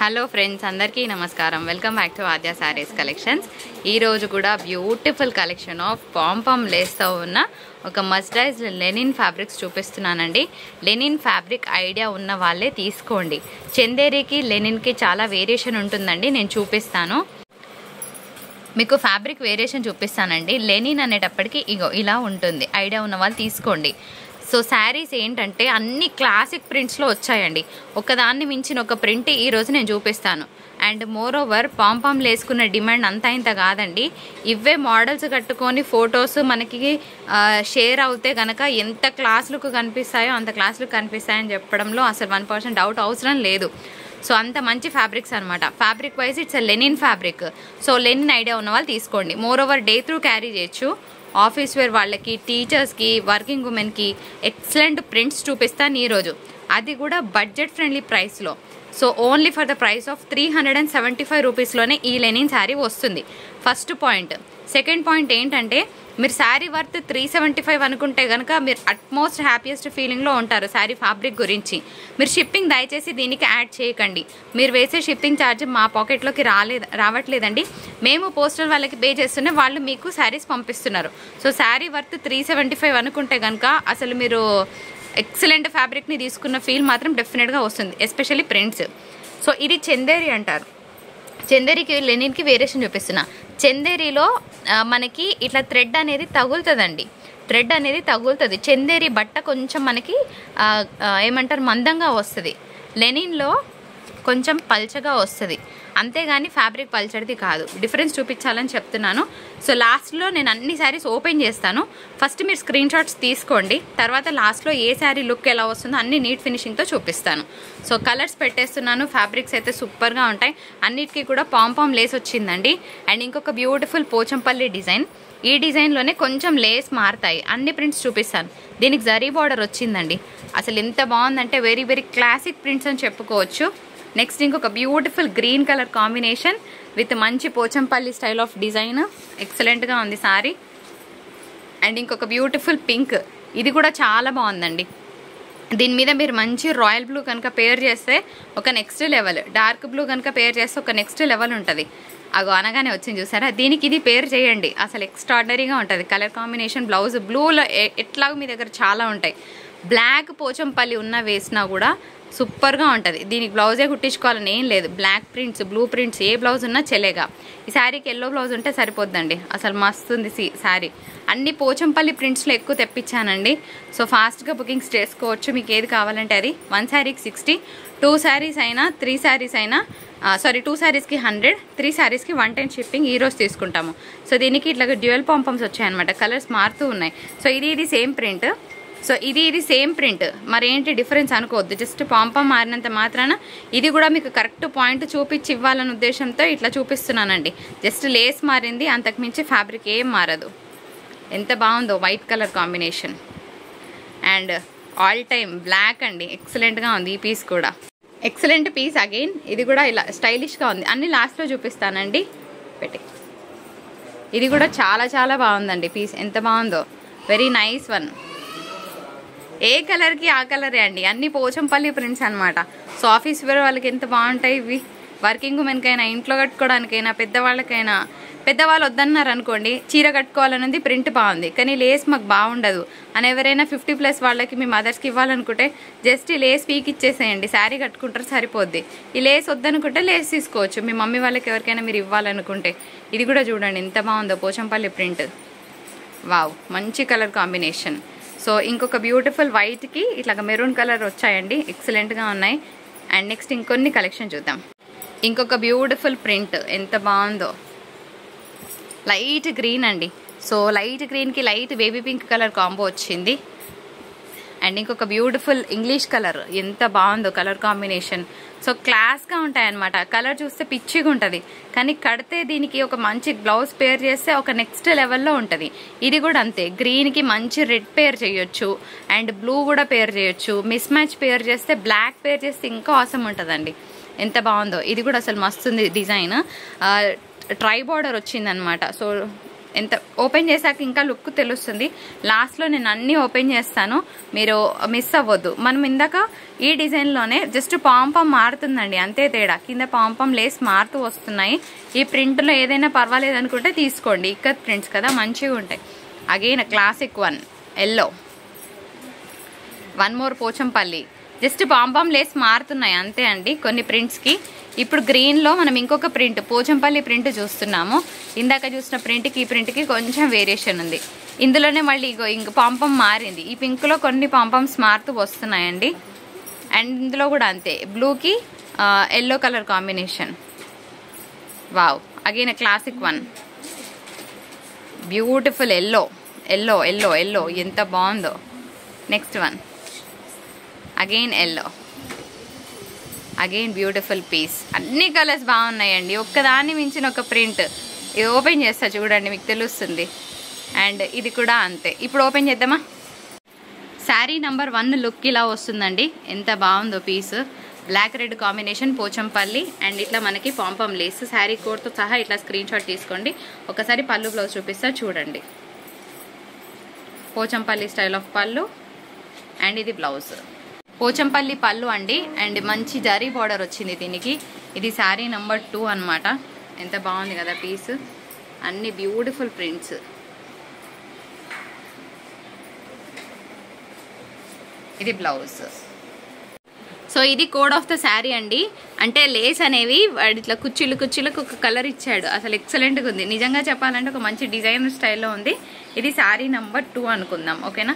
Hello friends, అందరికీ నమస్కారం. Welcome back to Aadya saris collections. ఈరోజు కూడా బ్యూటిఫుల్ కలెక్షన్ ఆఫ్ పాంపామ్ లేస్తో ఉన్న ఒక మస్టరైజ్ లెనిన్ ఫ్యాబ్రిక్స్ చూపిస్తున్నానండి. లెనిన్ ఫ్యాబ్రిక్ ఐడియా ఉన్న వాళ్ళే తీసుకోండి. చందేరికి లెనిన్కి చాలా వేరియేషన్ ఉంటుందండి. నేను చూపిస్తాను, మీకు ఫ్యాబ్రిక్ వేరియేషన్ చూపిస్తానండి. లెనిన్ అనేటప్పటికి ఇగో ఇలా ఉంటుంది. ఐడియా ఉన్న వాళ్ళు తీసుకోండి. సో శారీస్ ఏంటంటే అన్ని క్లాసిక్ ప్రింట్స్లో వచ్చాయండి. ఒకదాన్ని మించిన ఒక ప్రింట్ ఈరోజు నేను చూపిస్తాను. అండ్ మోర్ ఓవర్ పాంపామ్ లేసుకున్న డిమాండ్ అంతా ఇంత కాదండి. ఇవే మోడల్స్ కట్టుకొని ఫొటోస్ మనకి షేర్ అవుతే కనుక ఎంత క్లాస్ లుక్ కనిపిస్తాయో అంత క్లాస్ లుక్ కనిపిస్తాయని చెప్పడంలో అసలు 1% డౌట్ అవసరం లేదు. సో అంత మంచి ఫ్యాబ్రిక్స్ అనమాట. Fabric wise it's linen fabric. So Lenin idea ఉన్న వాళ్ళు తీసుకోండి. More over day through carry చేయొచ్చు. ఆఫీస్ వేర్ వాళ్ళకి, టీచర్స్కి, వర్కింగ్ ఉమెన్కి ఎక్సలెంట్ ప్రింట్స్ చూపిస్తాను ఈరోజు. అది కూడా బడ్జెట్ ఫ్రెండ్లీ ప్రైస్లో. So only for the price of 375 రూపీస్లోనే ఈ లెనిన్ శారీ వస్తుంది. First point. సెకండ్ పాయింట్ ఏంటంటే, మీరు శారీ వర్త్ 375 అనుకుంటే కనుక మీరు అట్మోస్ట్ హ్యాపీయెస్ట్ ఫీలింగ్లో ఉంటారు శారీ ఫ్యాబ్రిక్ గురించి. మీరు షిప్పింగ్ దయచేసి దీనికి యాడ్ చేయకండి. మీరు వేసే షిప్పింగ్ ఛార్జ్ మా పాకెట్లోకి రావట్లేదండి. మేము పోస్టల్ వాళ్ళకి పే చేస్తూనే వాళ్ళు మీకు శారీస్ పంపిస్తున్నారు. సో శారీ వర్త్ 375 అనుకుంటే కనుక అసలు మీరు ఎక్సలెంట్ ఫ్యాబ్రిక్ని తీసుకున్న ఫీల్ మాత్రం డెఫినెట్గా వస్తుంది, ఎస్పెషల్లీ ప్రింట్స్. సో ఇది చందేరి అంటారు. చందేరికి లెనిన్కి వేరియేషన్ చూపిస్తున్నా. చందేరిలో మనకి ఇట్లా థ్రెడ్ అనేది తగులుతుందండి. థ్రెడ్ అనేది తగులుతుంది. చందేరి బట్ట కొంచెం మనకి ఏమంటారు మందంగా వస్తుంది. లెనిన్లో కొంచెం పల్చగా వస్తుంది. అంతేగాని ఫ్యాబ్రిక్ పల్చడిది కాదు. డిఫరెన్స్ చూపించాలని చెప్తున్నాను. సో లాస్ట్లో నేను అన్ని శారీస్ ఓపెన్ చేస్తాను. ఫస్ట్ మీరు స్క్రీన్ షాట్స్ తీసుకోండి. తర్వాత లాస్ట్లో ఏ శారీ లుక్ ఎలా వస్తుందో అన్ని నీట్ ఫినిషింగ్తో చూపిస్తాను. సో కలర్స్ పెట్టేస్తున్నాను. ఫ్యాబ్రిక్స్ అయితే సూపర్గా ఉంటాయి. అన్నిటికీ కూడా పాంపామ్ లేస్ వచ్చిందండి. అండ్ ఇంకొక బ్యూటిఫుల్ పోచంపల్లి డిజైన్. ఈ డిజైన్లోనే కొంచెం లేస్ మారుతాయి. అన్ని ప్రింట్స్ చూపిస్తాను. దీనికి జరీ బార్డర్ వచ్చిందండి. అసలు ఎంత బాగుందంటే వెరీ వెరీ క్లాసిక్ ప్రింట్స్ అని చెప్పుకోవచ్చు. నెక్స్ట్ ఇంకొక beautiful green colour combination with మంచి పోచంపల్లి స్టైల్ ఆఫ్ డిజైన్. ఎక్సలెంట్గా ఉంది సారీ. అండ్ ఇంకొక బ్యూటిఫుల్ పింక్. ఇది కూడా చాలా బాగుందండి. దీని మీద మీరు మంచి రాయల్ బ్లూ కనుక పేర్ చేస్తే ఒక నెక్స్ట్ లెవెల్, డార్క్ బ్లూ కనుక పేర్ చేస్తే ఒక నెక్స్ట్ లెవెల్ ఉంటుంది. అగో అనగానే వచ్చింది చూసారా. దీనికి ఇది పేర్ చేయండి, అసలు ఎక్స్ట్రాడినరీగా ఉంటుంది. కలర్ కాంబినేషన్, బ్లౌజ్ బ్లూలో ఎట్లాగో మీ దగ్గర చాలా ఉంటాయి. బ్లాక్ పోచంపల్లి ఉన్న వేసినా కూడా సూపర్గా ఉంటుంది. దీనికి బ్లౌజే కుట్టించుకోవాలని ఏం లేదు. బ్లాక్ ప్రింట్స్, బ్లూ ప్రింట్స్ ఏ బ్లౌజ్ ఉన్నా చెలేగా. ఈ శారీకి ఎల్లో బ్లౌజ్ ఉంటే సరిపోద్దండి. అసలు మస్తుంది శారీ. అన్ని పోచంపల్లి ప్రింట్స్లో ఎక్కువ తెప్పించానండి. సో ఫాస్ట్గా బుకింగ్స్ చేసుకోవచ్చు. మీకు ఏది కావాలంటే అది. 1 శారీకి 60, 2 శారీస్ అయినా 3 శారీస్ అయినా 2 శారీస్కి 100, 3 శారీస్కి 110 షిప్పింగ్ ఈరోజు తీసుకుంటాము. సో దీనికి ఇట్లా డ్యూయల్ పాంపమ్స్ వచ్చాయన్నమాట. కలర్స్ మారుతూ ఉన్నాయి. సో ఇది సేమ్ ప్రింట్. సో ఇది సేమ్ ప్రింట్. మరేంటి డిఫరెన్స్ అనుకోవద్దు. జస్ట్ పాంపామ్ మారినంత మాత్రాన ఇది కూడా మీకు కరెక్ట్ పాయింట్ చూపించి ఇవ్వాలనే ఉద్దేశంతో ఇట్లా చూపిస్తున్నానండి. జస్ట్ లేస్ మారింది, అంతకుమించి ఫ్యాబ్రిక్ ఏం మారదు. ఎంత బాగుందో white colour combination. And all time black అండి. ఎక్సలెంట్గా ఉంది ఈ పీస్ కూడా. Excellent piece again. ఇది కూడా ఇలా స్టైలిష్గా ఉంది. అన్ని లాస్ట్లో చూపిస్తానండి. పెట్టి ఇది కూడా చాలా చాలా బాగుందండి పీస్. ఎంత బాగుందో. Very nice one. ఏ కలర్కి ఆ కలరే అండి. అన్ని పోచంపల్లి ప్రింట్స్ అనమాట. సో ఆఫీస్ వేర్ వాళ్ళకి ఎంత బాగుంటాయి ఇవి. వర్కింగ్ ఉమెన్కైనా, ఇంట్లో కట్టుకోవడానికైనా, పెద్దవాళ్ళకైనా. పెద్దవాళ్ళు వద్దన్నారు అనుకోండి, చీర కట్టుకోవాలన్నది ప్రింట్ బాగుంది కానీ లేస్ మాకు బాగుండదు అని ఎవరైనా 50+ వాళ్ళకి మీ మదర్స్కి ఇవ్వాలనుకుంటే జస్ట్ ఈ లేస్ పీక్ ఇచ్చేసేయండి. శారీ కట్టుకుంటారు, సరిపోద్ది. ఈ లేస్ వద్దనుకుంటే లేస్ తీసుకోవచ్చు మీ మమ్మీ వాళ్ళకి ఎవరికైనా మీరు ఇవ్వాలనుకుంటే. ఇది కూడా చూడండి ఎంత బాగుందో పోచంపల్లి ప్రింట్. వావ్, మంచి కలర్ కాంబినేషన్. సో ఇంకొక బ్యూటిఫుల్ వైట్కి ఇట్లా మెరూన్ కలర్ వచ్చాయండి. ఎక్సలెంట్గా ఉన్నాయి. అండ్ నెక్స్ట్ ఇంకొన్ని కలెక్షన్ చూద్దాం. ఇంకొక బ్యూటిఫుల్ ప్రింట్ ఎంత బాగుందో. లైట్ గ్రీన్ అండి. సో లైట్ గ్రీన్కి light baby pink colour combo వచ్చింది. అండ్ ఇంకొక బ్యూటిఫుల్ ఇంగ్లీష్ కలర్. ఎంత బాగుందో కలర్ కాంబినేషన్. సో క్లాస్గా ఉంటాయన్నమాట. కలర్ చూస్తే పిచ్చిగా ఉంటుంది కానీ కడితే దీనికి ఒక మంచి బ్లౌజ్ పేర్ చేస్తే ఒక నెక్స్ట్ లెవెల్లో ఉంటుంది. ఇది కూడా అంతే. గ్రీన్కి మంచి రెడ్ పేర్ చేయొచ్చు అండ్ బ్లూ కూడా పేర్ చేయొచ్చు. మిస్ మ్యాచ్ పేర్ చేస్తే, బ్లాక్ పేర్ చేస్తే ఇంకా ఆసమ్ ఉంటుందండి. ఎంత బాగుందో. ఇది కూడా అసలు మస్తుంది డిజైన్. ట్రై బార్డర్ వచ్చిందనమాట. సో ఎంత ఓపెన్ చేశాక ఇంకా లుక్ తెలుస్తుంది. లాస్ట్లో నేను అన్నీ ఓపెన్ చేస్తాను, మీరు మిస్ అవ్వద్దు. మనం ఇందాక ఈ డిజైన్లోనే జస్ట్ పాంపం మారుతుందండి, అంతే తేడా. కింద పాంపం లేస్ మారుతూ వస్తున్నాయి. ఈ ప్రింట్లో ఏదైనా పర్వాలేదు అనుకుంటే తీసుకోండి, ఇక్కత్ ప్రింట్స్ కదా, మంచిగా ఉంటాయి. Again classic one yellow, one more Pochampally. Just pompom lace మారుతున్నాయి అంతే అండి కొన్ని ప్రింట్స్కి. ఇప్పుడు గ్రీన్లో మనం ఇంకొక ప్రింట్ పోచంపల్లి ప్రింట్ చూస్తున్నాము. ఇందాక చూసిన ప్రింట్కి ఈ ప్రింట్కి కొంచెం వేరియేషన్ ఉంది. ఇందులోనే మళ్ళీ ఇంక పాంపం మారింది. ఈ పింక్లో కొన్ని పాంపమ్స్ మారుతూ వస్తున్నాయండి. అండ్ ఇందులో కూడా అంతే, బ్లూకి yellow colour combination. Wow, again classic one, beautiful yellow yellow yellow yellow, ఎంత బాగుందో. Next one again yellow, again beautiful piece. అన్ని కలర్స్ బాగున్నాయండి, ఒక్కదాన్ని మించిన ఒక ప్రింట్. ఇది ఓపెన్ చేస్తా చూడండి, మీకు తెలుస్తుంది. అండ్ ఇది కూడా అంతే. ఇప్పుడు ఓపెన్ చేద్దామా. శారీ నంబర్ 1 లుక్ ఇలా వస్తుందండి, ఎంత బాగుందో piece. Black red combination Pochampally and ఇట్లా మనకి పాంపం లేస్. శారీ కోడ్తో సహా ఇట్లా స్క్రీన్ షాట్ తీసుకోండి. ఒకసారి పళ్ళు బ్లౌజ్ చూపిస్తా చూడండి. పోచంపల్లి స్టైల్ ఆఫ్ పళ్ళు అండ్ ఇది బ్లౌజ్. పోచంపల్లి పళ్ళు అండి, అండ్ మంచి జరీ బార్డర్ వచ్చింది దీనికి. ఇది శారీ నంబర్ 2 అనమాట. ఎంత బాగుంది కదా పీస్, అన్ని బ్యూటిఫుల్ ప్రింట్స్. ఇది బ్లౌజ్. సో ఇది కోడ్ ఆఫ్ ద శారీ అండి. అంటే లేస్ అనేవి ఇట్లా కుర్చీలకు ఒక కలర్ ఇచ్చాడు, అసలు ఎక్సలెంట్గా ఉంది. నిజంగా చెప్పాలంటే ఒక మంచి డిజైనర్ స్టైల్లో ఉంది. ఇది శారీ నంబర్ 2 అనుకుందాం, ఓకేనా.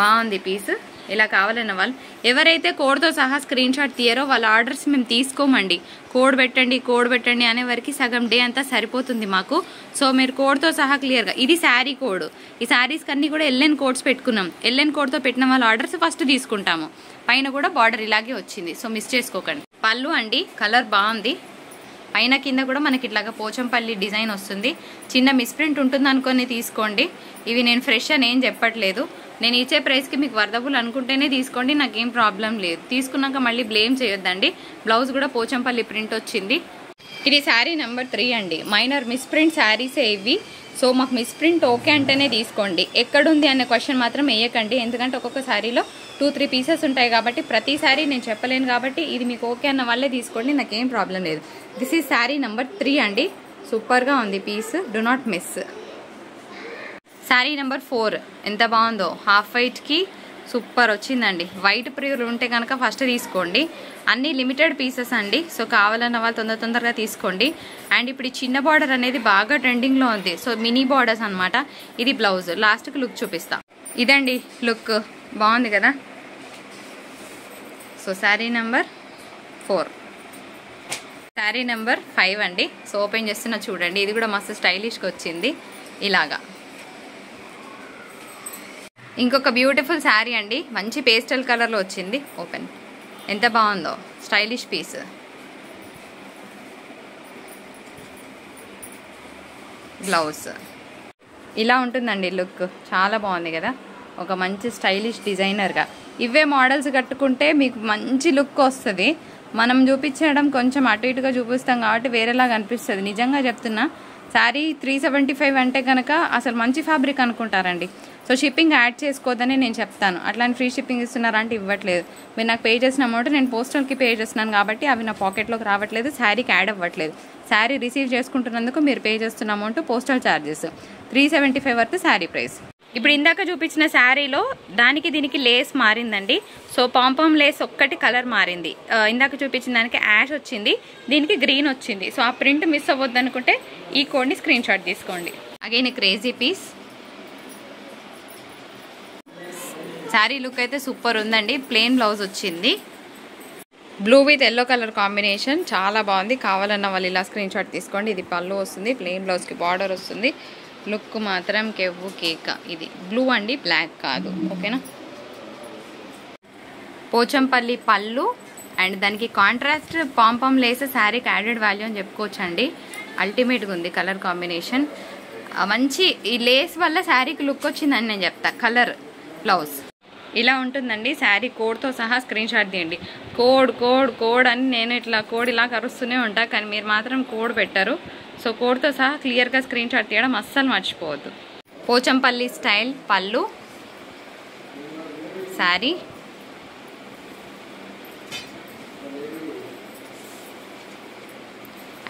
బాగుంది పీస్. ఇలా కావాలన్న వాళ్ళు ఎవరైతే కోడ్తో సహా స్క్రీన్ షాట్ తీయరో వాళ్ళ ఆర్డర్స్ మేము తీసుకోమండి. కోడ్ పెట్టండి అనే వరకు సగం డే అంతా సరిపోతుంది మాకు. సో మీరు కోడ్తో సహా క్లియర్గా, ఇది శారీ కోడ్. ఈ శారీస్కి అన్నీ కూడా ఎల్ఎన్ కోడ్స్ పెట్టుకున్నాం. ఎల్ఎన్ కోడ్తో పెట్టిన వాళ్ళ ఆర్డర్స్ ఫస్ట్ తీసుకుంటాము. పైన కూడా బార్డర్ ఇలాగే వచ్చింది, సో మిస్ చేసుకోకండి. పళ్ళు అండి, కలర్ బాగుంది. పైన కింద కూడా మనకి ఇట్లాగా పోచంపల్లి డిజైన్ వస్తుంది. చిన్న మిస్ప్రింట్ ఉంటుంది అనుకొని తీసుకోండి. ఇవి నేను ఫ్రెష్ అని ఏం చెప్పట్లేదు. నేను ఇచ్చే ప్రైస్కి మీకు వర్దబుల్ అనుకుంటేనే తీసుకోండి, నాకేం ప్రాబ్లం లేదు. తీసుకున్నాక మళ్ళీ బ్లేమ్ చేయొద్దండి. బ్లౌజ్ కూడా పోచంపల్లి ప్రింట్ వచ్చింది. ఇది శారీ నెంబర్ 3 అండి. మైనర్ మిస్ప్రింట్ శారీసే ఇవి. సో మాకు మిస్ప్రింట్ ఓకే అంటేనే తీసుకోండి. ఎక్కడుంది అనే క్వశ్చన్ మాత్రం వేయకండి, ఎందుకంటే ఒక్కొక్క శారీలో 2-3 పీసెస్ ఉంటాయి కాబట్టి ప్రతిసారి నేను చెప్పలేను. కాబట్టి ఇది మీకు ఓకే అన్న వాళ్ళే తీసుకోండి, నాకేం ప్రాబ్లం లేదు. దిస్ ఈజ్ శారీ నెంబర్ 3 అండి. సూపర్గా ఉంది piece, do not miss. Sari number 4 ఎంత బాగుందో, హాఫ్ వైట్కి సూపర్ వచ్చిందండి. వైట్ ప్రియులు ఉంటే కనుక ఫస్ట్ తీసుకోండి. అన్ని లిమిటెడ్ పీసెస్ అండి, సో కావాలన్న వాళ్ళు తొందరగా తీసుకోండి. అండ్ ఇప్పుడు ఈ చిన్న బార్డర్ అనేది బాగా ట్రెండింగ్లో ఉంది, సో మినీ బార్డర్స్ అనమాట. ఇది బ్లౌజ్. లాస్ట్కి లుక్ చూపిస్తా. ఇదండి లుక్, బాగుంది కదా. So sari number 4. Sari number 5 అండి. సో ఓపెన్ చేస్తున్నా చూడండి, ఇది కూడా మస్తు స్టైలిష్గా వచ్చింది ఇలాగా. ఇంకొక బ్యూటిఫుల్ శారీ అండి, మంచి పేస్టల్ కలర్లో వచ్చింది. ఓపెన్, ఎంత బాగుందో, స్టైలిష్ పీస్. బ్లౌజ్ ఇలా ఉంటుందండి లుక్, చాలా బాగుంది కదా. ఒక మంచి స్టైలిష్ డిజైనర్గా ఇవే మోడల్స్ కట్టుకుంటే మీకు మంచి లుక్ వస్తుంది. మనం చూపించడం కొంచెం అటు ఇటుగా చూపిస్తాం కాబట్టి వేరేలాగా అనిపిస్తుంది. నిజంగా చెప్తున్నా, శారీ 375 అంటే కనుక అసలు మంచి ఫ్యాబ్రిక్ అనుకుంటారండి. సో షిప్పింగ్ యాడ్ చేసుకోవద్దని నేను చెప్తాను. అట్లాంటి ఫ్రీ షిప్పింగ్ ఇస్తున్నారంటే ఇవ్వట్లేదు. మీరు నాకు పే చేసిన అమౌంట్ నేను పోస్టల్కి పే చేస్తున్నాను కాబట్టి అవి నా పాకెట్లోకి రావట్లేదు, శారీకి యాడ్ అవ్వట్లేదు. శారీ రిసీవ్ చేసుకుంటున్నందుకు మీరు పే చేస్తున్న amount postal charges. 375 worth sari price. ఇప్పుడు ఇందాక చూపించిన శారీలో దానికి దీనికి లేస్ మారిందండి. సో పాంపాం లేస్ ఒక్కటి కలర్ మారింది. ఇందాక చూపించిన దానికి యాష్ వచ్చింది, దీనికి గ్రీన్ వచ్చింది. సో ఆ ప్రింట్ మిస్ అవ్వద్దు అనుకుంటే ఈ కోడ్ని స్క్రీన్ షాట్ తీసుకోండి. Again crazy piece. Sari look అయితే సూపర్ ఉందండి. ప్లెయిన్ బ్లౌజ్ వచ్చింది, blue with yellow colour combination, చాలా బాగుంది. కావాలన్న వాళ్ళు ఇలా స్క్రీన్ షాట్ తీసుకోండి. ఇది పళ్ళు వస్తుంది, ప్లెయిన్ బ్లౌజ్కి బార్డర్ వస్తుంది. లుక్ మాత్రం కెవ్వు కేక. ఇది బ్లూ అండి, బ్లాక్ కాదు, ఓకేనా. పోచంపల్లి పళ్ళు అండ్ దానికి కాంట్రాస్ట్ పాంపాం లేస్ శారీకి యాడెడ్ వాల్యూ అని చెప్పుకోవచ్చు అండి. అల్టిమేట్గా ఉంది కలర్ కాంబినేషన్. మంచి ఈ లేస్ వల్ల శారీకి లుక్ వచ్చిందని నేను చెప్తా. కలర్, బ్లౌజ్ ఇలా ఉంటుందండి. శారీ కోడ్తో సహా స్క్రీన్ షాట్ తీయండి. కోడ్ కోడ్ కోడ్ అని నేను ఇట్లా కోడ్ ఇలా కరుస్తూనే ఉంటా, కానీ మీరు మాత్రం కోడ్ పెట్టారు. సో కోడ్తో సహా క్లియర్గా స్క్రీన్ షాట్ తీయడం అస్సలు మర్చిపోవద్దు. పోచంపల్లి స్టైల్ పళ్ళు, శారీ,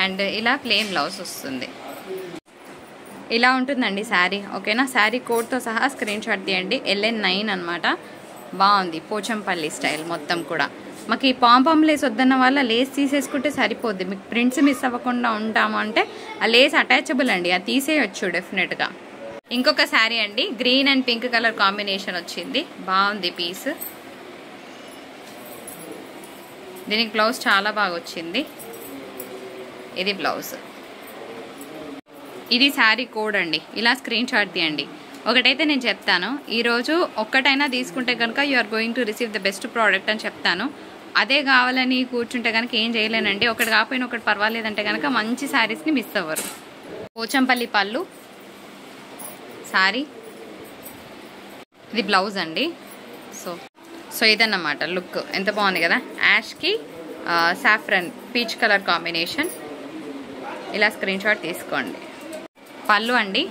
అండ్ ఇలా ప్లెయిన్ బ్లౌజ్ వస్తుంది. ఇలా ఉంటుందండి శారీ. ఓకేనా, శారీ కోడ్తో సహా స్క్రీన్ షాట్ తీయండి. LN9 అనమాట. బాగుంది పోచంపల్లి స్టైల్ మొత్తం కూడా. మాకు ఈ పాంపాం లేస్ వద్దన్న వల్ల లేస్ తీసేసుకుంటే సరిపోద్ది. మీకు ప్రింట్స్ మిస్ అవ్వకుండా ఉంటాము అంటే ఆ లేస్ అటాచబుల్ అండి, అది తీసేయచ్చు డెఫినెట్గా. ఇంకొక శారీ అండి, green and pink colour combination వచ్చింది. బాగుంది పీస్. దీనికి బ్లౌజ్ చాలా బాగా వచ్చింది. ఇది బ్లౌజ్. ఇది శారీ కోడ్ అండి. ఇలా స్క్రీన్ షాట్ తీయండి. ఒకటైతే నేను చెప్తాను, ఈరోజు ఒక్కటైనా తీసుకుంటే కనుక you are going to receive the best product అని చెప్తాను. అదే కావాలని కూర్చుంటే కనుక ఏం చేయలేనండి. ఒకటి కాకపోయినా ఒకటి పర్వాలేదంటే కనుక మంచి శారీస్ని మిస్ అవ్వరు. పోచంపల్లి పళ్ళు, శారీ, ఇది బ్లౌజ్ అండి. సో ఇదన్నమాట లుక్. ఎంత బాగుంది కదా, యాష్కి సాఫ్రన్ పీచ్ కలర్ కాంబినేషన్. ఇలా స్క్రీన్ షాట్ తీసుకోండి. పళ్ళు అండి,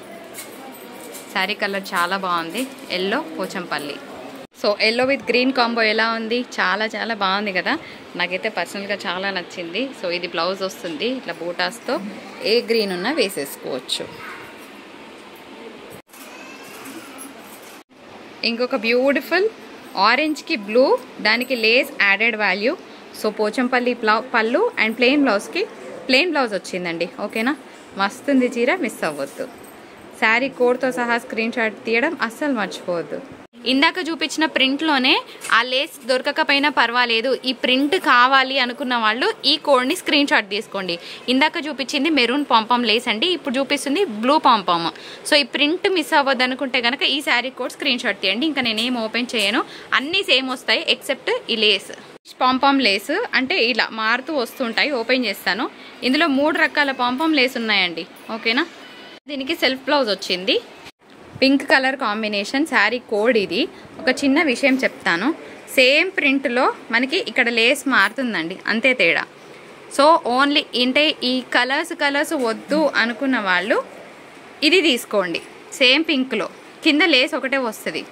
శారీ కలర్ చాలా బాగుంది. Yellow Pochampally. So yellow with green combo ఎలా ఉంది? చాలా చాలా బాగుంది కదా, నాకైతే పర్సనల్గా చాలా నచ్చింది. సో ఇది బ్లౌజ్ వస్తుంది. ఇట్లా బూటాస్తో ఏ గ్రీన్ ఉన్నా వేసేసుకోవచ్చు. ఇంకొక బ్యూటిఫుల్ ఆరెంజ్కి బ్లూ, దానికి lace added value. So Pochampally పళ్ళు అండ్ ప్లెయిన్ బ్లౌజ్ వచ్చిందండి. ఓకేనా, మస్తుంది చీర, మిస్ అవ్వద్దు. శారీ కోడ్తో సహా స్క్రీన్ షాట్ తీయడం అస్సలు మర్చిపోవద్దు. ఇందాక చూపించిన ప్రింట్లోనే ఆ లేస్ దొరకకపోయినా పర్వాలేదు, ఈ ప్రింట్ కావాలి అనుకున్న వాళ్ళు ఈ కోడ్ని స్క్రీన్ షాట్ తీసుకోండి. ఇందాక చూపించింది మెరూన్ పాంపాం లేస్ అండి, ఇప్పుడు చూపిస్తుంది బ్లూ పాంపామ్. సో ఈ ప్రింట్ మిస్ అవ్వద్దు అనుకుంటే కనుక ఈ శారీ కోడ్ స్క్రీన్ షాట్ తీయండి. ఇంకా నేనేం ఓపెన్ చేయను, అన్నీ సేమ్ వస్తాయి ఎక్సెప్ట్ ఈ లేస్. పాంపాం లేస్ అంటే ఇలా మారుతూ వస్తుంటాయి. ఓపెన్ చేస్తాను. ఇందులో 3 రకాల పాంపాం లేస్ ఉన్నాయండి. ఓకేనా, దీనికి సెల్ఫ్ బ్లౌజ్ వచ్చింది. Pink colour combination sari code. ఇది ఒక చిన్న విషయం చెప్తాను, సేమ్ ప్రింట్లో మనకి ఇక్కడ లేస్ మారుతుందండి, అంతే తేడా. సో ఓన్లీ అంటే ఈ కలర్స్ వద్దు అనుకున్న వాళ్ళు ఇది తీసుకోండి. సేమ్ పింక్లో కింద లేస్ ఒకటే వస్తుంది.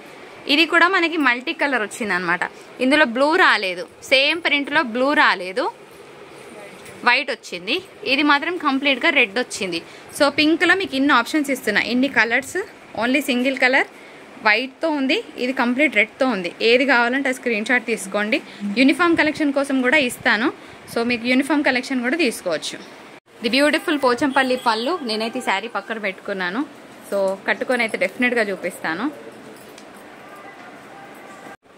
ఇది కూడా మనకి మల్టీ కలర్ వచ్చింది అనమాట. ఇందులో బ్లూ రాలేదు, సేమ్ ప్రింట్లో బ్లూ రాలేదు, వైట్ వచ్చింది. ఇది మాత్రం కంప్లీట్గా రెడ్ వచ్చింది. సో పింక్లో మీకు ఇన్ని ఆప్షన్స్ ఇస్తున్నా, ఇన్ని కలర్స్, ఓన్లీ సింగిల్ కలర్ వైట్తో ఉంది, ఇది కంప్లీట్ రెడ్తో ఉంది. ఏది కావాలంటే ఆ స్క్రీన్ షాట్ తీసుకోండి. యూనిఫామ్ కలెక్షన్ కోసం కూడా ఇస్తాను, సో మీకు యూనిఫామ్ కలెక్షన్ కూడా తీసుకోవచ్చు. ది బ్యూటిఫుల్ పోచంపల్లి పళ్ళు. నేనైతే ఈ శారీ పక్కన పెట్టుకున్నాను, సో కట్టుకొని అయితే డెఫినెట్గా చూపిస్తాను.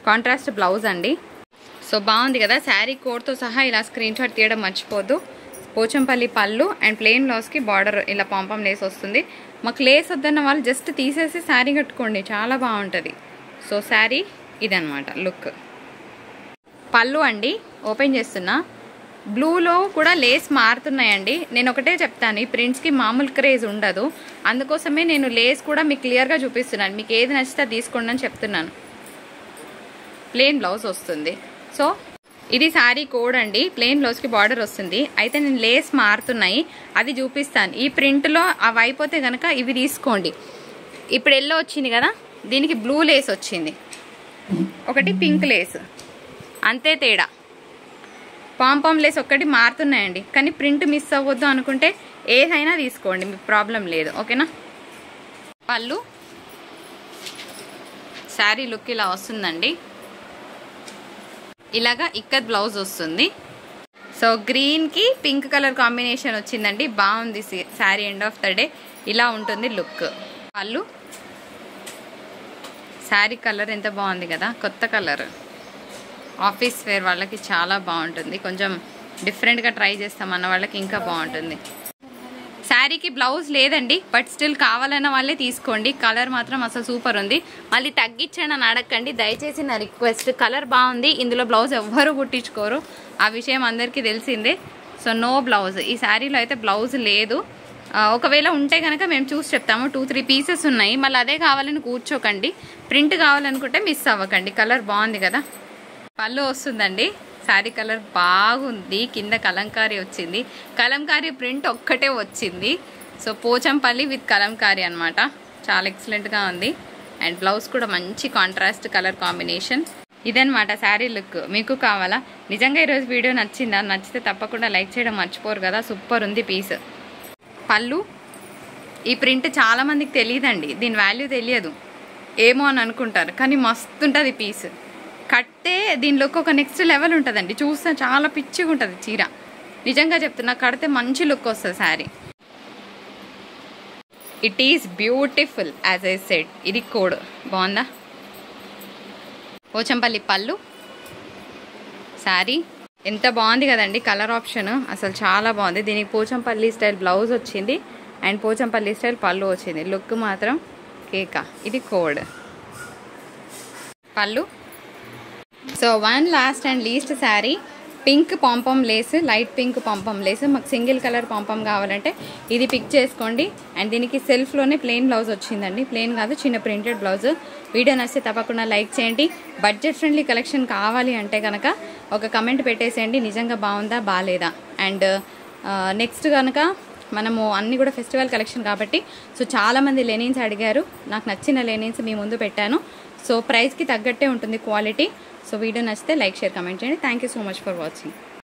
కాంట్రాస్ట్ బ్లౌజ్ అండి. సో బాగుంది కదా, శారీ కోడ్తో సహా ఇలా స్క్రీన్ షాట్ తీయడం మర్చిపోద్దు. పోచంపల్లి పళ్ళు అండ్ ప్లెయిన్ బ్లౌజ్కి బార్డర్ ఇలా పాంపాం లేస్ వస్తుంది. మాకు లేస్ వద్దన్న వాళ్ళు జస్ట్ తీసేసి శారీ కట్టుకోండి, చాలా బాగుంటుంది. సో శారీ ఇదనమాట లుక్. పళ్ళు అండి, ఓపెన్ చేస్తున్నా. బ్లూలో కూడా లేస్ మారుతున్నాయండి. నేను ఒకటే చెప్తాను, ఈ ప్రింట్స్కి మామూలు క్రేజ్ ఉండదు, అందుకోసమే నేను లేస్ కూడా మీకు క్లియర్గా చూపిస్తున్నాను. మీకు ఏది నచ్చితే తీసుకోండి అని చెప్తున్నాను. ప్లెయిన్ బ్లౌజ్ వస్తుంది. సో ఇది శారీ కోడ్ అండి. ప్లెయిన్ బ్లౌజ్కి బార్డర్ వస్తుంది. అయితే నేను లేస్ మారుతున్నాయి, అది చూపిస్తాను. ఈ ప్రింట్లో అవి అయిపోతే కనుక ఇవి తీసుకోండి. ఇప్పుడు ఎల్లో వచ్చింది కదా, దీనికి బ్లూ లేస్ వచ్చింది, ఒకటి పింక్ లేస్, అంతే తేడా. పాంపాం లేస్ ఒక్కటి మారుతున్నాయండి, కానీ ప్రింట్ మిస్ అవ్వద్దు అనుకుంటే ఏదైనా తీసుకోండి, మీకు ప్రాబ్లం లేదు. ఓకేనా, పళ్ళు శారీ లుక్ ఇలా వస్తుందండి. ఇలాగా ఇక్కత్ బ్లౌజ్ వస్తుంది. సో గ్రీన్కి పింక్ కలర్ కాంబినేషన్ వచ్చిందండి, బాగుంది sari. End of the day ఇలా ఉంటుంది లుక్. పళ్ళు శారీ కలర్ ఎంత బాగుంది కదా, కొత్త కలర్. ఆఫీస్ వేర్ వాళ్ళకి చాలా బాగుంటుంది, కొంచెం డిఫరెంట్గా ట్రై చేస్తామన్న వాళ్ళకి ఇంకా బాగుంటుంది. శారీకి బ్లౌజ్ లేదండి, బట్ స్టిల్ కావాలన్న వాళ్ళే తీసుకోండి. కలర్ మాత్రం అసలు సూపర్ ఉంది. మళ్ళీ తగ్గించండి అని అడగండి దయచేసి, నా రిక్వెస్ట్. కలర్ బాగుంది, ఇందులో బ్లౌజ్ ఎవ్వరూ కుట్టించుకోరు, ఆ విషయం అందరికీ తెలిసిందే. సో నో బ్లౌజ్, ఈ శారీలో అయితే బ్లౌజ్ లేదు. ఒకవేళ ఉంటే కనుక మేము చూసి చెప్తాము. 2-3 పీసెస్ ఉన్నాయి, మళ్ళీ అదే కావాలని కూర్చోకండి. ప్రింట్ కావాలనుకుంటే మిస్ అవ్వకండి. కలర్ బాగుంది కదా. పళ్ళు వస్తుందండి, శారీ కలర్ బాగుంది. కింద కలంకారీ వచ్చింది. కలంకారీ ప్రింట్ ఒక్కటే వచ్చింది. సో పోచంపల్లి విత్ కలంకారీ అనమాట. చాలా ఎక్సలెంట్గా ఉంది. అండ్ బ్లౌజ్ కూడా మంచి కాంట్రాస్ట్ కలర్ కాంబినేషన్. ఇదనమాట శారీ లుక్. మీకు కావాలా? నిజంగా ఈరోజు వీడియో నచ్చిందా? నచ్చితే తప్పకుండా లైక్ చేయడం మర్చిపోరు కదా. సూపర్ ఉంది పీస్. పళ్ళు ఈ ప్రింట్ చాలా మందికి తెలియదండి. దీని వాల్యూ తెలియదు ఏమో అని అనుకుంటారు, కానీ మస్తు ఉంటుంది పీస్. కట్టే దీనిలోకి ఒక నెక్స్ట్ లెవెల్ ఉంటుందండి. చూస్తే చాలా పిచ్చిగా ఉంటుంది చీర. నిజంగా చెప్తున్నా, కడితే మంచి లుక్ వస్తుంది sari. It is beautiful as I said. ఇది కోడ్ బాగుందా? పోచంపల్లి పళ్ళు, శారీ ఎంత బాగుంది కదండి. కలర్ ఆప్షన్ అసలు చాలా బాగుంది. దీనికి పోచంపల్లి స్టైల్ బ్లౌజ్ వచ్చింది అండ్ పోచంపల్లి స్టైల్ పళ్ళు వచ్చింది. లుక్ మాత్రం కేక. ఇది కోడ్ pallu. So one last and least sari, pink pompom lace, light pink pompom lace. మాకు సింగిల్ కలర్ పాంపమ్ కావాలంటే ఇది పిక్ చేసుకోండి. అండ్ దీనికి సెల్ఫ్లోనే ప్లెయిన్ బ్లౌజ్ వచ్చిందండి. ప్లెయిన్ కాదు, చిన్న ప్రింటెడ్ బ్లౌజ్. వీడియో నచ్చితే తప్పకుండా లైక్ చేయండి. బడ్జెట్ ఫ్రెండ్లీ కలెక్షన్ కావాలి అంటే కనుక ఒక కమెంట్ పెట్టేసేయండి, నిజంగా బాగుందా బాగాలేదా. అండ్ నెక్స్ట్ కనుక మనము అన్నీ కూడా ఫెస్టివల్ కలెక్షన్ కాబట్టి సో చాలామంది లెనిన్స్ అడిగారు. నాకు నచ్చిన లెనిన్స్ మీ ముందు పెట్టాను. సో ప్రైస్కి తగ్గట్టే ఉంటుంది క్వాలిటీ. సో వీడియో నచ్చితే లైక్, షేర్, కమెంట్ చేయండి. Thank you so much for watching.